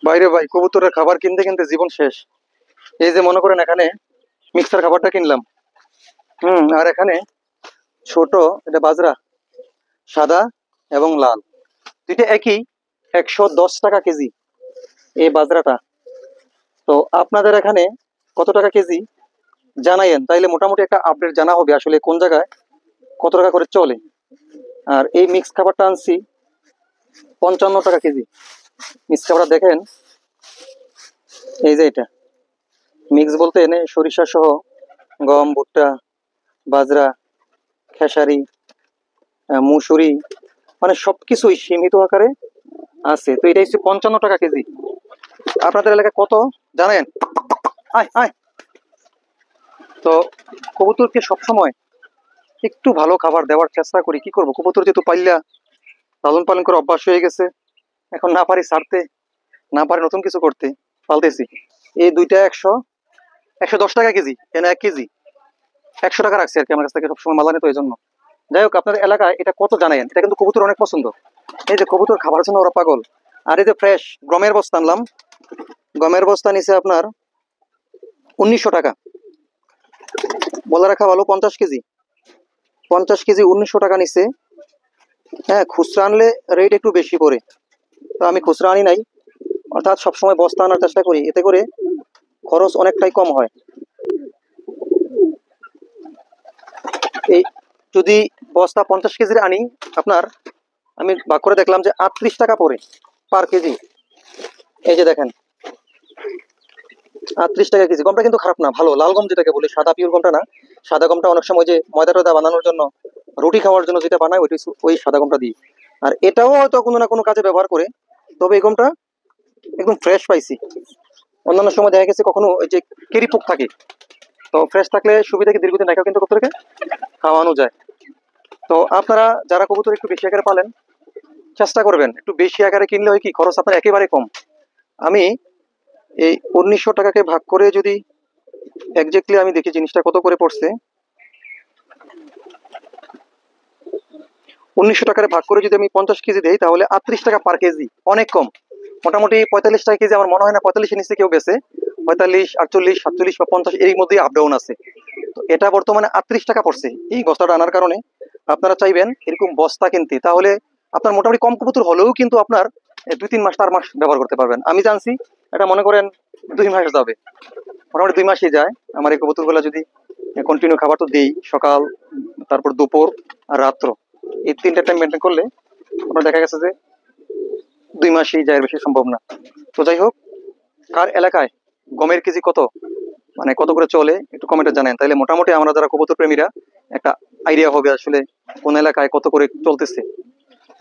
বাইরে ভাই, কবুতরের খাবার কিনতে কিনতে জীবন শেষ। এই যে মনে করেন এখানে মিক্সার খাবারটা কিনলাম। আর এখানে ছোট, এটা বাজরা, সাদা এবং লাল, দুইটা একই, 110 টাকা কেজি এই বাজরাটা। তো আপনাদের এখানে কত টাকা কেজি জানাইয়েন, তাইলে মোটামুটি একটা আপডেট জানা হবে আসলে কোন জায়গায় কত টাকা করে চলে। আর এই মিক্স খাবারটা আনছি 55 টাকা কেজি। মিক্স খাবারটা দেখেন, এই যে এটা মিক্স বলতে এনে সরিষা সহ গম, ভুট্টা, বাজরা, খেসারি, মুসুরি, মানে সবকিছুই সীমিত আকারে আছে। তো এটা হচ্ছে 55 টাকা কেজি। আপনাদের এলাকায় কত জানেন? আয় আয়। তো কবুতরকে সবসময় একটু ভালো খাবার দেওয়ার চেষ্টা করি। কি করবো, কবুতর যেহেতু পাইলা লালন পালন করে অভ্যাস হয়ে গেছে, এখন না পারি ছাড়তে, না পারি নতুন কিছু করতে, পালতেছি। এই দুইটা 110 টাকা কেজি, কেন 1 কেজি 100 টাকা রাখছি আর কি আমার কাছ থেকে সবসময় মাল আনে, তো এই জন্য। যাই হোক, আপনাদের এলাকায় এটা কত জানায়েন। এটা কিন্তু কবুতর অনেক পছন্দ। এই যে কবুতর খাবার জন্য ওরা পাগল। আর এই যে ফ্রেশ গমের বস্তা আনলাম, গমের বস্তা নিচে আপনার 1900 টাকা। বলে রাখা ভালো, 50 কেজি, 50 কেজি 1900 টাকা নিচ্ছে। হ্যাঁ, খুচরা আনলে রেট একটু বেশি পড়ে, তো আমি খুচরা আনি নাই, অর্থাৎ সবসময় বস্তা আনার চেষ্টা করি, এতে করে খরচ অনেকটাই কম হয়। এই যদি বস্তা 50 কেজির আনি, আপনার আমি ভাগ করে দেখলাম যে 38 টাকা পড়ে পার কেজি। এই যে দেখেন, 38 টাকা কেজি। গমটা কিন্তু খারাপ না, ভালো লাল গম যেটাকে বলি, সাদা পিওর গমটা না। সাদা গমটা অনেক সময় যে ময়দা টয়দা বানানোর জন্য, রুটি খাওয়ার জন্য যেটা বানায়, ওই সাদা গমটা দিই। আর এটাও হয়তো কোনো না কোনো কাজে ব্যবহার করে, তবে এই গমটা একদম ফ্রেশ পাইছি। অন্যান্য সময় দেখা গেছে কখনো ওই যে কেরি পোক থাকে, তো ফ্রেশ থাকলে সুবিধা কি দীর্ঘদিন রাখা কিন্তু কবুতরকে খাওয়ানো যায়। তো আপনারা যারা কবুতর একটু বেশি আকারে পালেন, চেষ্টা করবেন একটু বেশি আকারে কিনলে হয় কি, খরচ আপনার একেবারে কম। আমি এই 1900 টাকাকে ভাগ করে যদি একজাক্টলি আমি দেখি জিনিসটা কত করে পড়ছে, 1900 টাকার ভাগ করে যদি আমি 50 কেজি দিই, তাহলে 38 টাকা পার কেজি, অনেক কম। মোটামুটি 45 টাকা কেজি, আমার মনে হয় না 45-এর নিচে কেউ বেছে। 45, 48, 47 বা 50 এর মধ্যে আপ ডাউন আছে। তো এটা বর্তমানে 38 টাকা পড়ছে এই বস্তাটা আনার কারণে। আপনারা চাইবেন এরকম বস্তা কিনতে, তাহলে আপনার মোটামুটি কম কবুতর হলেও কিন্তু আপনার 2-3 মাস 4 মাস ব্যবহার করতে পারবেন। আমি জানছি এটা মনে করেন 2 মাস যাবে, মোটামুটি 2 মাসই যায় আমার এই কবুতরগুলো যদি কন্টিনিউ খাবার তো দেই, সকাল, তারপর দুপুর আর রাত্র, এই 3টা টাইম মেনটেন করলে আপনার দেখা গেছে যে 2 মাসই যায়, এর বেশি সম্ভব না। তো যাই হোক, কার এলাকায় গমের কেজি কত, মানে কত করে চলে, একটু কমেন্টে জানেন, তাইলে মোটামুটি আমরা যারা কবুতর প্রেমীরা একটা আইডিয়া হবে আসলে কোন এলাকায় কত করে চলতেছে।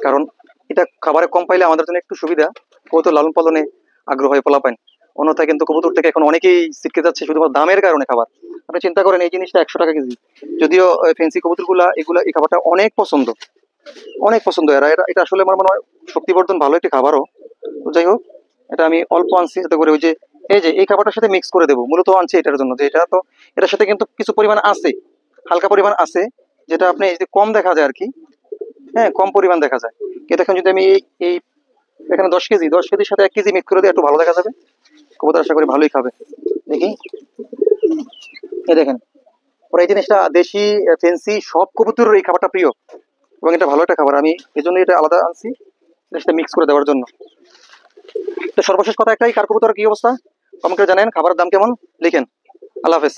কারণ এটা খাবারে কম পাইলে আমাদের জন্য একটু সুবিধা, কবুতর লালন পালনে আগ্রহ হয়ে পোলাপান। অন্যথায় কিন্তু কবুতর থেকে এখন অনেকেই ছিটকে যাচ্ছে শুধুমাত্র দামের কারণে খাবার। আপনি চিন্তা করেন এই জিনিসটা 100 টাকা কেজি, যদিও ফেন্সি কবুতর এগুলা এই খাবারটা অনেক পছন্দ, অনেক পছন্দ এরা। এটা আসলে আমার মনে হয় শক্তিবর্ধন ভালো একটি খাবারও। তো যাই হোক, এটা আমি অল্প আনছি যাতে করে ওই যে এই যে এই খাবারটার সাথে মিক্স করে দেবো, মূলত আনছি এটার জন্য যে এটা তো এটার সাথে কিন্তু কিছু পরিমাণ আছে, হালকা পরিমাণ আছে, যেটা আপনি এই যে কম দেখা যায় আর কি। হ্যাঁ, কম পরিমাণ দেখা যায়। কিন্তু এখন যদি আমি এই এখানে 10 কেজি, 10 কেজির সাথে 1 কেজি মিক্স করে দিই, একটু ভালো দেখা যাবে। কবুতর আশা করি ভালোই খাবে। দেখি, এই দেখেন, ওরা এই জিনিসটা দেশি ফেন্সি সব কবুতরের এই খাবারটা প্রিয়, এবং এটা ভালো একটা খাবার। আমি এই জন্য এটা আলাদা আনছি, জিনিসটা মিক্স করে দেওয়ার জন্য। তো সর্বশেষ কথা একটাই, কার কবুতর কি অবস্থা কমেন্ট করে জানেন, খাবারের দাম কেমন লিখেন। আল্লাহ হাফেজ।